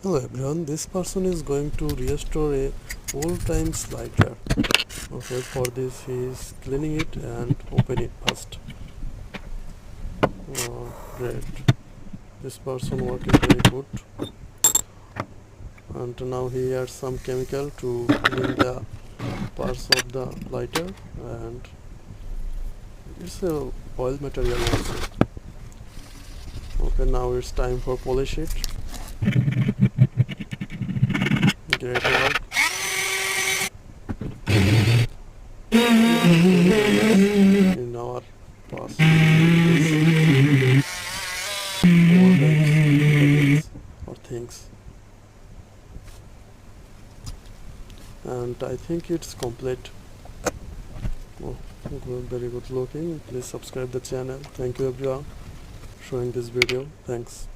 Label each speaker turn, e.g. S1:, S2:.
S1: Hello everyone, this person is going to restore a old time slider. Okay, for this he is cleaning it and open it first. Great, this person working very good. And now he adds some chemical to clean the parts of the lighter, and it's a oil material also. Okay, now it's time for polish it. Great work. In our past or things, and I think it's complete. Oh, good, very good looking. Please subscribe the channel. Thank you everyone showing this video. Thanks.